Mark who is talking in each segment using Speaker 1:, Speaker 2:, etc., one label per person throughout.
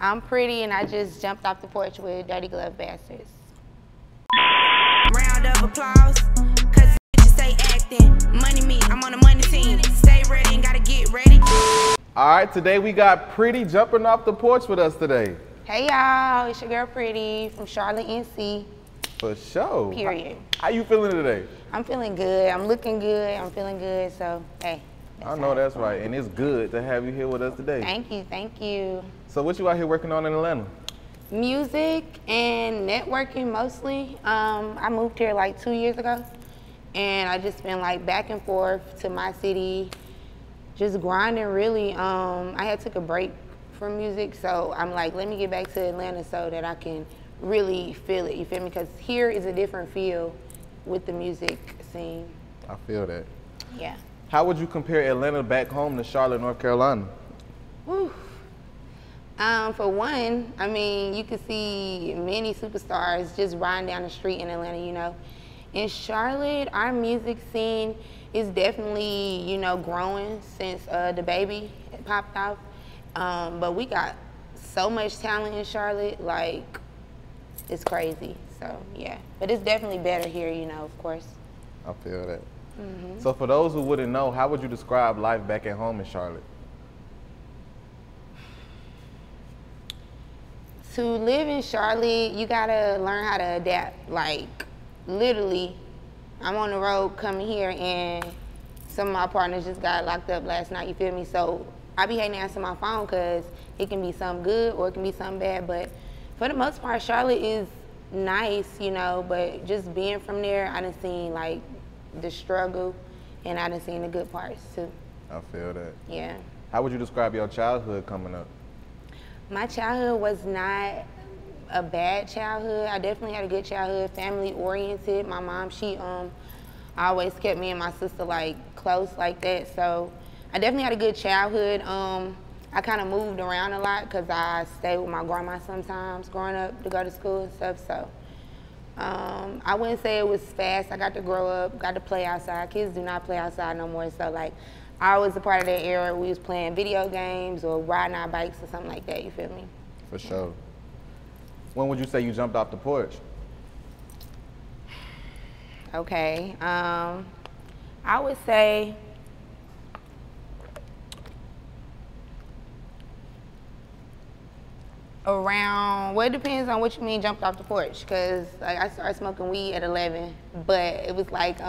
Speaker 1: I'm pretty and I just jumped off the porch with Dirty Glove Bastards.
Speaker 2: Round of applause, cause bitches stay acting. Money me, I'm on the money team. Stay ready and gotta get ready.
Speaker 3: All right, today we got Pretty jumping off the porch with us today.
Speaker 1: Hey y'all, it's your girl Pretty from Charlotte, NC.
Speaker 3: For sure.
Speaker 1: Period.
Speaker 3: How you feeling today?
Speaker 1: I'm feeling good. I'm looking good. I'm feeling good. So, hey.
Speaker 3: I know that's right, and it's good to have you here with us today.
Speaker 1: Thank you. Thank you.
Speaker 3: So what you out here working on in Atlanta?
Speaker 1: Music and networking mostly. I moved here like 2 years ago, and I just been like back and forth to my city, just grinding really. I had took a break from music, so I'm like, let me get back to Atlanta so that I can really feel it, you feel me? Because here is a different feel with the music scene.
Speaker 3: I feel that.
Speaker 1: Yeah.
Speaker 3: How would you compare Atlanta back home to Charlotte, North Carolina?
Speaker 1: Whew. For one, I mean, you can see many superstars just riding down the street in Atlanta, you know. In Charlotte, our music scene is definitely, you know, growing since the baby popped off. But we got so much talent in Charlotte, like, it's crazy. So, yeah. But it's definitely better here, you know, of course.
Speaker 3: I feel that. So for those who wouldn't know, how would you describe life back at home in Charlotte?
Speaker 1: To live in Charlotte, you gotta learn how to adapt. Like, literally, I'm on the road coming here and some of my partners just got locked up last night, you feel me? So I be hating to answer my phone because it can be something good or it can be something bad, but for the most part, Charlotte is nice, you know, but just being from there, I done seen like the struggle and I done seen the good parts too.
Speaker 3: I feel that.
Speaker 1: Yeah.
Speaker 3: How would you describe your childhood coming up?
Speaker 1: My childhood was not a bad childhood. I definitely had a good childhood, family oriented. My mom, she always kept me and my sister like close like that. So I definitely had a good childhood. I kind of moved around a lot because I stayed with my grandma sometimes growing up to go to school and stuff. So I wouldn't say it was fast. I got to grow up, got to play outside. Kids do not play outside no more. So like, I was a part of that era. We was playing video games or riding our bikes or something like that, you feel me?
Speaker 3: For sure. When would you say you jumped off the porch?
Speaker 1: Okay, I would say around, well, it depends on what you mean jumped off the porch, because like, I started smoking weed at 11, but it was like,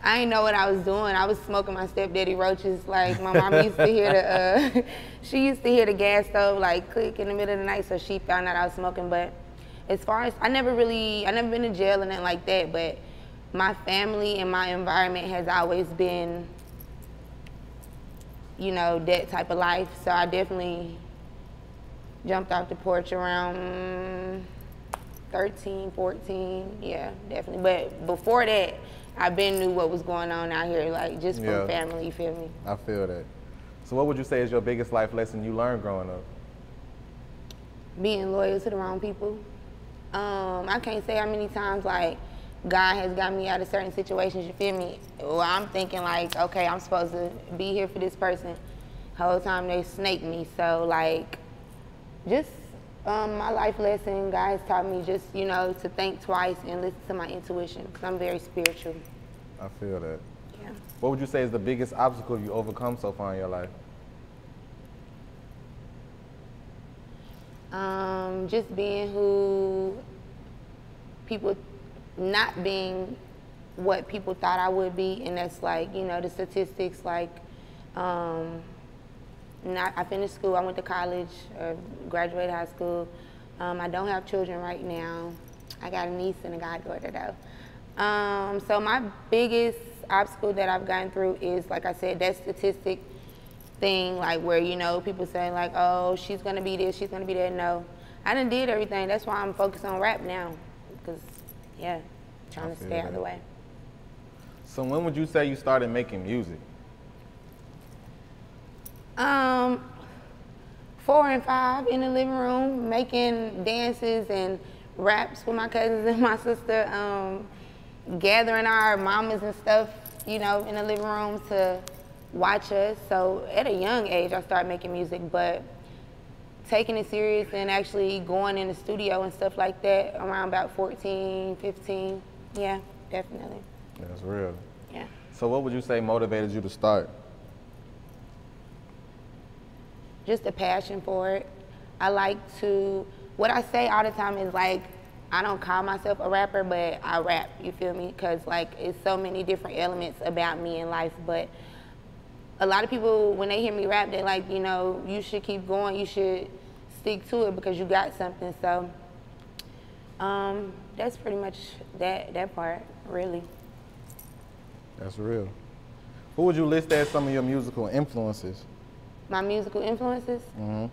Speaker 1: I didn't know what I was doing. I was smoking my stepdaddy roaches. Like, my mom used to hear the, she used to hear the gas stove like click in the middle of the night, so she found out I was smoking. But as far as, I never been to jail and nothing like that, but my family and my environment has always been, you know, that type of life. So I definitely jumped off the porch around 13, 14, yeah, definitely. But before that, I been knew what was going on out here, like just from family, you feel me? I
Speaker 3: feel that. So what would you say is your biggest life lesson you learned growing up?
Speaker 1: Being loyal to the wrong people. I can't say how many times like God has got me out of certain situations, you feel me? Well, I'm thinking like, okay, I'm supposed to be here for this person. The whole time they snake me, so like, just my life lesson, God has taught me just, you know, to think twice and listen to my intuition, because I'm very spiritual.
Speaker 3: I feel that.
Speaker 1: Yeah.
Speaker 3: What would you say is the biggest obstacle you overcome so far in your life?
Speaker 1: Just being who people, not being what people thought I would be, and that's like, you know, the statistics, like, I finished school, I went to college, graduated high school. I don't have children right now. I got a niece and a goddaughter though. So my biggest obstacle that I've gotten through is, like I said, that statistic thing, like where, you know, people say like, oh, she's gonna be this, she's gonna be that. No, I done did everything. That's why I'm focused on rap now, because, yeah, trying to stay out of the way.
Speaker 3: So when would you say you started making music?
Speaker 1: 4 and 5 in the living room, making dances and raps with my cousins and my sister, gathering our mamas and stuff, you know, in the living room to watch us. So at a young age, I started making music, but taking it serious and actually going in the studio and stuff like that around about 14, 15. Yeah, definitely.
Speaker 3: That's real.
Speaker 1: Yeah.
Speaker 3: So what would you say motivated you to start?
Speaker 1: Just a passion for it. I like to, what I say all the time is like, I don't call myself a rapper, but I rap, you feel me? Because like, it's so many different elements about me in life, but a lot of people, when they hear me rap, they're like, you know, you should keep going, you should stick to it because you got something. So that's pretty much that part, really.
Speaker 3: That's real. Who would you list as some of your musical influences?
Speaker 1: My musical influences?
Speaker 3: Mm-hmm.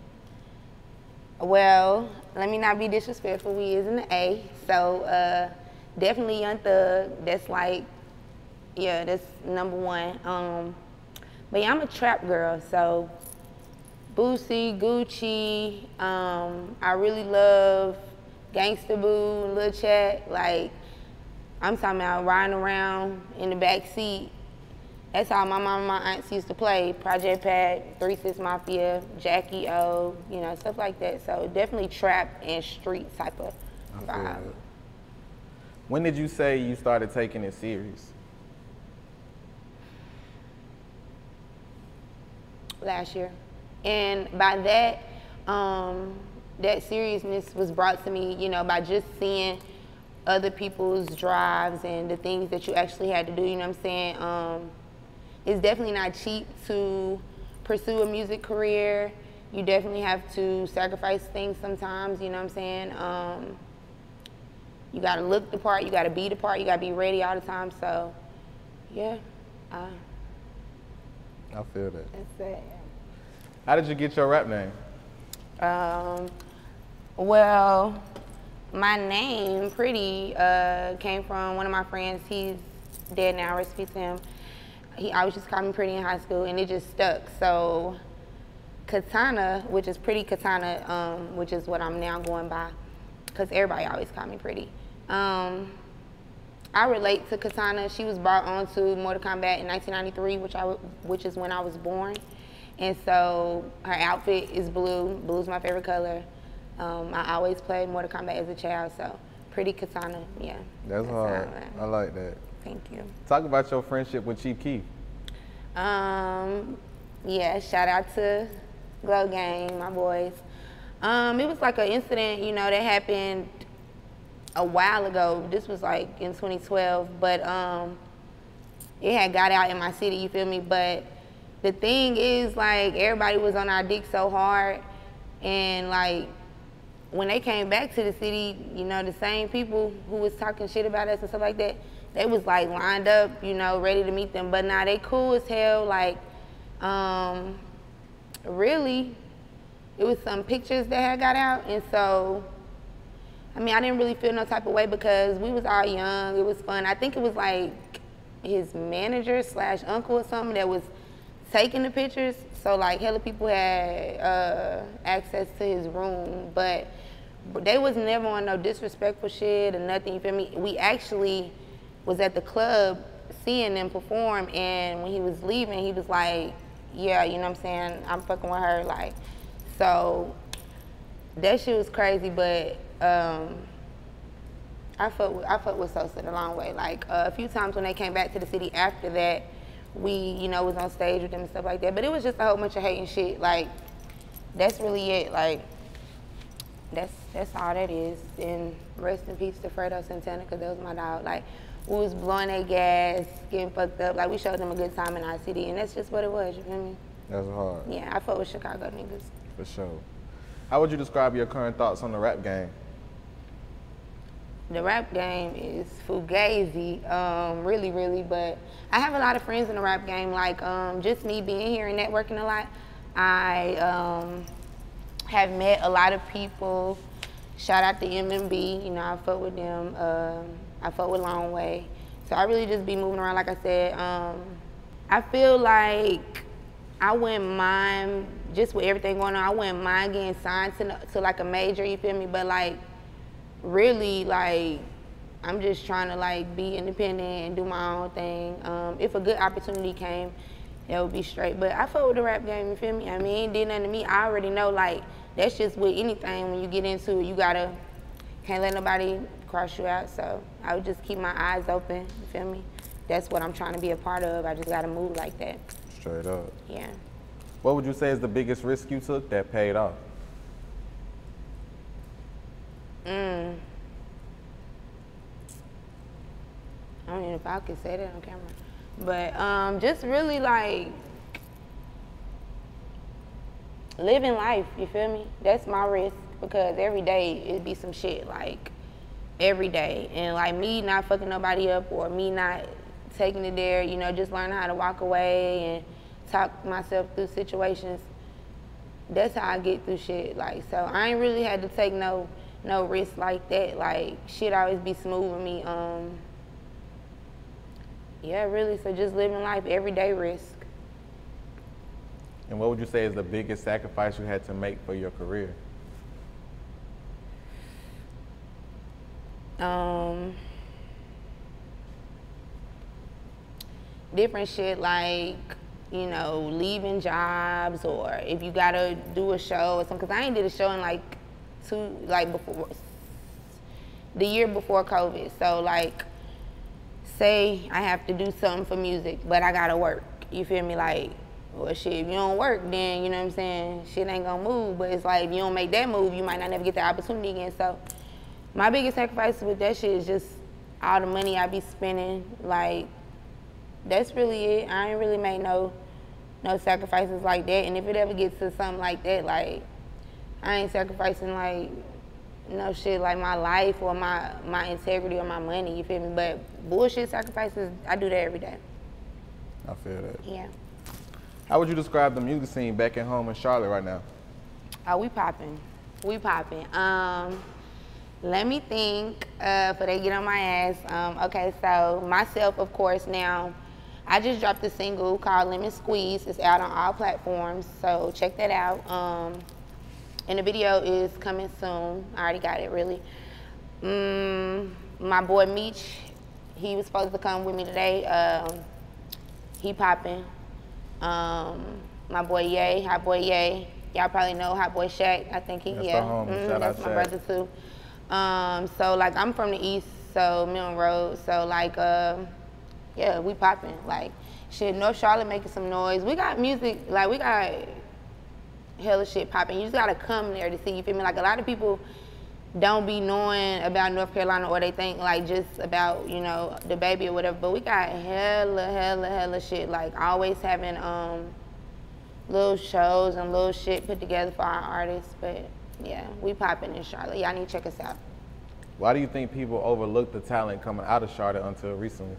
Speaker 1: Well, let me not be disrespectful, we is in the A. So definitely Young Thug, that's like, yeah, that's number one. But yeah, I'm a trap girl, so Boosie, Gucci, I really love Gangsta Boo, Lil Chat. Like, I'm talking about riding around in the back seat. That's how my mom and my aunts used to play. Project Pat, 3 6 Mafia, Jackie O, you know, stuff like that. So definitely trap and street type of vibe.
Speaker 3: When did you say you started taking it serious?
Speaker 1: Last year. And by that, that seriousness was brought to me, you know, by just seeing other people's drives and the things that you actually had to do, you know what I'm saying? It's definitely not cheap to pursue a music career. You definitely have to sacrifice things sometimes, you know what I'm saying? You gotta look the part, you gotta be the part, you gotta be ready all the time, so yeah.
Speaker 3: I feel that.
Speaker 1: That's it.
Speaker 3: How did you get your rap name?
Speaker 1: Well, my name, Pretti, came from one of my friends. He's dead now, rest in peace to him. He always just called me Pretti in high school, and it just stuck. So Kitana, which is pretti.kitana, which is what I'm now going by, because everybody always called me Pretti. I relate to Kitana. She was brought on to Mortal Kombat in 1993, which is when I was born. And so her outfit is blue. Blue's my favorite color. I always played Mortal Kombat as a child, so pretti.kitana, yeah.
Speaker 3: That's hard. I like that.
Speaker 1: Thank you.
Speaker 3: Talk about your friendship with Chief Keef.
Speaker 1: Yeah, shout out to Glow Gang, my boys. It was like an incident, you know, that happened a while ago. This was like in 2012, but it had got out in my city, you feel me? But the thing is, like, everybody was on our dick so hard, and like, when they came back to the city, you know, the same people who was talking shit about us and stuff like that, they was like lined up, you know, ready to meet them. But now they cool as hell. Like, really, it was some pictures that had got out, and so, I mean, I didn't really feel no type of way because we was all young. It was fun. I think it was like his manager / uncle or something that was taking the pictures. So like hella people had access to his room, but they was never on no disrespectful shit or nothing, you feel me? We actually was at the club seeing them perform, and when he was leaving, he was like, yeah, you know what I'm saying, I'm fucking with her, like, so that shit was crazy, but I fuck with Sosa the long way. Like, a few times when they came back to the city after that, we, you know, was on stage with them and stuff like that, but it was just a whole bunch of hate and shit. Like, that's really it. Like, that's all that is. And rest in peace to Fredo Santana, because that was my dog. Like, we was blowing their gas, getting fucked up. Like, we showed them a good time in our city, and that's just what it was, you feel me?
Speaker 3: That's hard.
Speaker 1: Yeah, I fuck with Chicago niggas.
Speaker 3: For sure. How would you describe your current thoughts on the rap game?
Speaker 1: The rap game is fugazi, really, really, but I have a lot of friends in the rap game, like just me being here and networking a lot. I have met a lot of people. Shout out to MMB, you know, I fuck with them. I fuck with Long Way. So I really just be moving around, like I said. I feel like I wouldn't mind, just with everything going on, I wouldn't mind getting signed to like a major, you feel me? But like, really, like, I'm just trying to like be independent and do my own thing. If a good opportunity came, it would be straight. But I fuck with the rap game, you feel me? I mean, it ain't did nothing to me. I already know, like, that's just with anything. When you get into it, you gotta, can't let nobody cross you out. So I would just keep my eyes open, you feel me? That's what I'm trying to be a part of. I just gotta move like that.
Speaker 3: Straight up.
Speaker 1: Yeah.
Speaker 3: What would you say is the biggest risk you took that paid off?
Speaker 1: I don't even know if I could say that on camera. But just really like living life, you feel me? That's my risk, because every day it'd be some shit, like every day. And like me not fucking nobody up or me not taking it there, you know, just learning how to walk away and talk myself through situations. That's how I get through shit. Like, so I ain't really had to take no risk like that. Like, shit always be smooth with me. Yeah, really, so just living life, everyday risk.
Speaker 3: And what would you say is the biggest sacrifice you had to make for your career?
Speaker 1: Different shit, like, you know, leaving jobs, or if you gotta do a show or something. Cause I ain't did a show in like before, the year before COVID. So like, say I have to do something for music, but I gotta work. You feel me? Like, well, shit, if you don't work, then, you know what I'm saying, shit ain't gonna move. But it's like, if you don't make that move, you might not never get the opportunity again. So my biggest sacrifice with that shit is just all the money I be spending. Like, that's really it. I ain't really made no sacrifices like that. And if it ever gets to something like that, like, I ain't sacrificing like no shit like my life or my integrity or my money, you feel me? But bullshit sacrifices, I do that every day.
Speaker 3: I feel that.
Speaker 1: Yeah.
Speaker 3: How would you describe the music scene back at home in Charlotte right now?
Speaker 1: Oh, we popping. We popping. Let me think before they get on my ass. Okay, so myself, of course, now, I just dropped a single called Lemon Squeeze. It's out on all platforms, so check that out. And the video is coming soon. I already got it, really. My boy Meech, he was supposed to come with me today. He popping. My boy Ye, Hot Boy Ye. Y'all probably know Hot Boy Shaq. I think he,
Speaker 3: that's
Speaker 1: yeah.
Speaker 3: The homie. Shout
Speaker 1: that's
Speaker 3: out
Speaker 1: my
Speaker 3: Shaq.
Speaker 1: brother too. So like, I'm from the East, so Milton Road. So like, yeah, we popping. Like, shit, North Charlotte making some noise. We got music, like, we got hella shit popping. You just gotta come there to see, you feel me? Like, a lot of people don't be knowing about North Carolina, or they think like just about, you know, the baby or whatever, but we got hella shit. Like, always having little shows and little shit put together for our artists. But yeah, we popping in Charlotte. Y'all need to check us out.
Speaker 3: Why do you think people overlook the talent coming out of Charlotte until recently?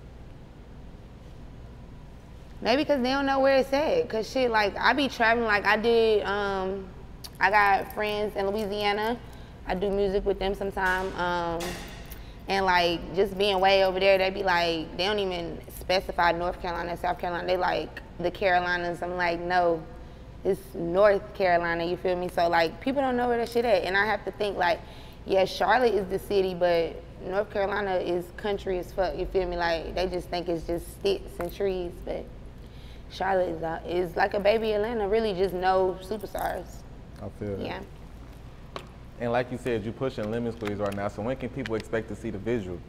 Speaker 1: Maybe because they don't know where it's at. Cause shit, like, I be traveling, like I did, I got friends in Louisiana. I do music with them sometime. And like, just being way over there, they be like, they don't even specify North Carolina, South Carolina. They like the Carolinas. I'm like, no, it's North Carolina, you feel me? So like, people don't know where that shit at. And I have to think like, yeah, Charlotte is the city, but North Carolina is country as fuck, you feel me? Like, they just think it's just sticks and trees, but Charlotte is like a baby Atlanta, really just no superstars.
Speaker 3: I feel that.
Speaker 1: Yeah.
Speaker 3: And like you said, you're pushing Lemon Squeeze right now, so when can people expect to see the visual?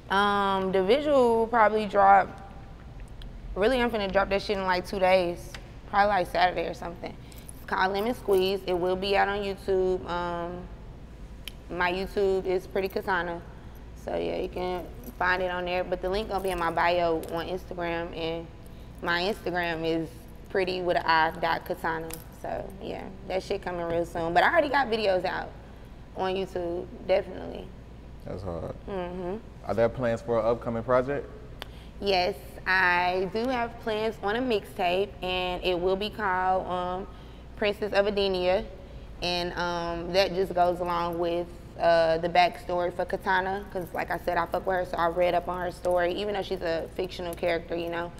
Speaker 1: The visual will probably drop, really I'm finna drop that shit in like 2 days, probably like Saturday or something. It's called Lemon Squeeze. It will be out on YouTube. My YouTube is pretti.kitana. So yeah, you can find it on there, but the link gonna be in my bio on Instagram, and my Instagram is pretti.kitana. So yeah, that shit coming real soon. But I already got videos out on YouTube, definitely.
Speaker 3: That's hard. Are there plans for an upcoming project?
Speaker 1: Yes, I do have plans on a mixtape, and it will be called Princess of Adenia, and that just goes along with the backstory for Kitana, because like I said, I fuck with her, so I read up on her story, even though she's a fictional character, you know.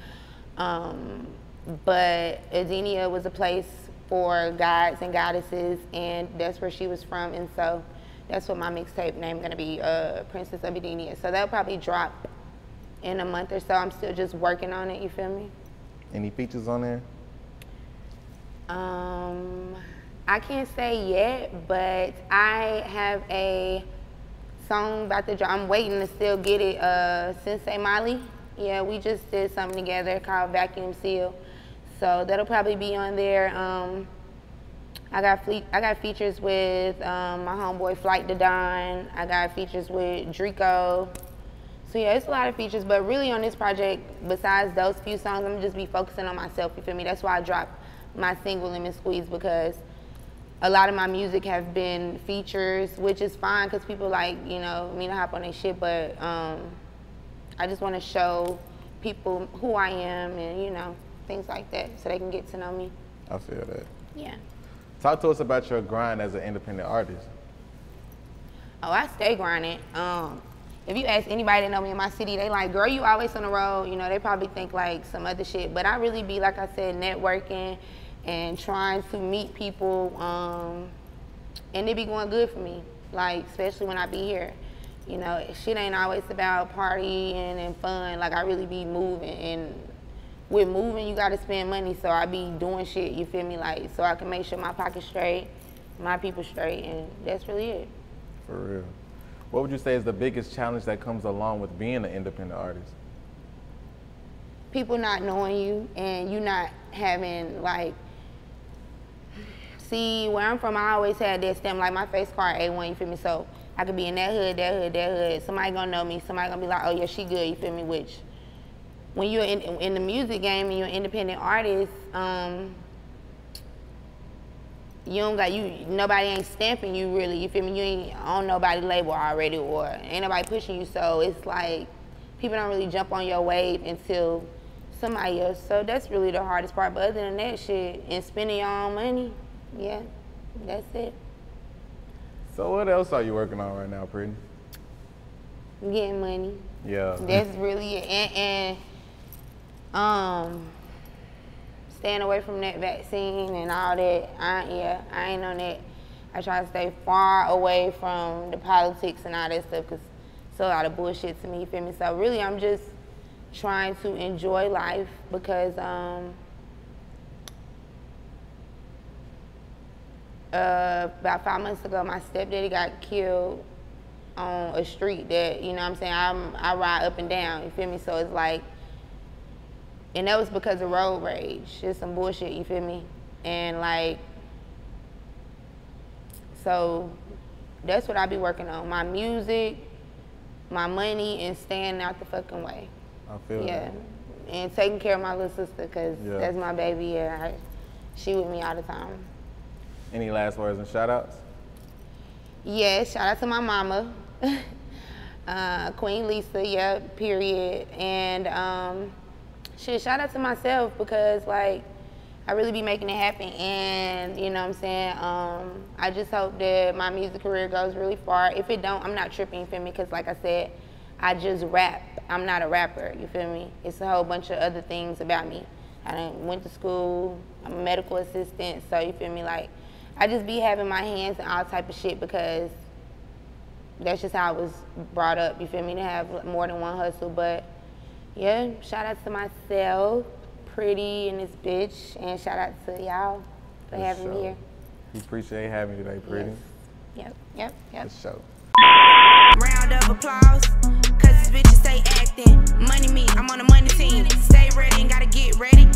Speaker 1: But Adenia was a place for gods and goddesses, and that's where she was from, and so that's what my mixtape name gonna be, Princess of Adenia. So that'll probably drop in a month or so. I'm still just working on it, you feel me?
Speaker 3: Any features on there?
Speaker 1: I can't say yet, but I have a song about to drop. I'm waiting to still get it. Sensei Molly. Yeah, we just did something together called Vacuum Seal. So that'll probably be on there. I got features with my homeboy Flight to Dawn. I got features with Drico. So yeah, it's a lot of features, but really on this project, besides those few songs, I'm gonna just be focusing on myself, you feel me? That's why I dropped my single Lemon Squeeze, because a lot of my music have been features, which is fine because people like, you know, me to hop on their shit, but I just want to show people who I am and, you know, things like that so they can get to know me.
Speaker 3: I feel that.
Speaker 1: Yeah.
Speaker 3: Talk to us about your grind as an independent artist.
Speaker 1: Oh, I stay grinding. If you ask anybody that know me in my city, they like, girl, you always on the road. You know, they probably think like some other shit, but I really be, like I said, networking and trying to meet people, and it be going good for me, like, especially when I be here. You know, shit ain't always about partying and fun. Like, I really be moving, and with moving, you gotta spend money, so I be doing shit, you feel me, like, so I can make sure my pocket's straight, my people straight, and that's really it.
Speaker 3: For real. What would you say is the biggest challenge that comes along with being an independent artist?
Speaker 1: People not knowing you and you not having, like, see, where I'm from, I always had that stamp, like my face card A1, you feel me? So I could be in that hood, that hood, that hood. Somebody gonna know me, somebody gonna be like, oh yeah, she good, you feel me? Which, when you're in the music game and you're an independent artist, nobody ain't stamping you really, you feel me? You ain't on nobody's label already, or ain't nobody pushing you, so it's like, people don't really jump on your wave until somebody else. So that's really the hardest part, but other than that shit, and spending your own money, yeah, that's it.
Speaker 3: So what else are you working on right now, Pretti?
Speaker 1: Getting money.
Speaker 3: Yeah.
Speaker 1: That's really it, and staying away from that vaccine and all that. I ain't on that. I try to stay far away from the politics and all that stuff because it's a lot of bullshit to me, you feel me? So really, I'm just trying to enjoy life because about 5 months ago, my stepdaddy got killed on a street that, you know what I'm saying, I ride up and down, you feel me? So it's like, and that was because of road rage, just some bullshit, you feel me? And like, so that's what I be working on. My music, my money, and staying out the fucking way.
Speaker 3: I feel that.
Speaker 1: And taking care of my little sister, because that's my baby, yeah. She with me all the time.
Speaker 3: Any last words and shout outs?
Speaker 1: Yeah, shout out to my mama, Queen Lisa, yeah, period. And shit, shout out to myself because, like, I really be making it happen, and, you know what I'm saying, I just hope that my music career goes really far. If it don't, I'm not tripping, you feel me, because like I said, I just rap. I'm not a rapper, you feel me? It's a whole bunch of other things about me. I done went to school, I'm a medical assistant, so you feel me, like, I just be having my hands in all type of shit because that's just how I was brought up, you feel me, to have more than one hustle. But yeah, shout out to myself, Pretti and this bitch, and shout out to y'all for having me here.
Speaker 3: We appreciate having you today, Pretti.
Speaker 1: Yep.
Speaker 3: For sure.
Speaker 2: Round of applause, cause this bitch stay acting. Money me, I'm on a money team. Stay ready and gotta get ready.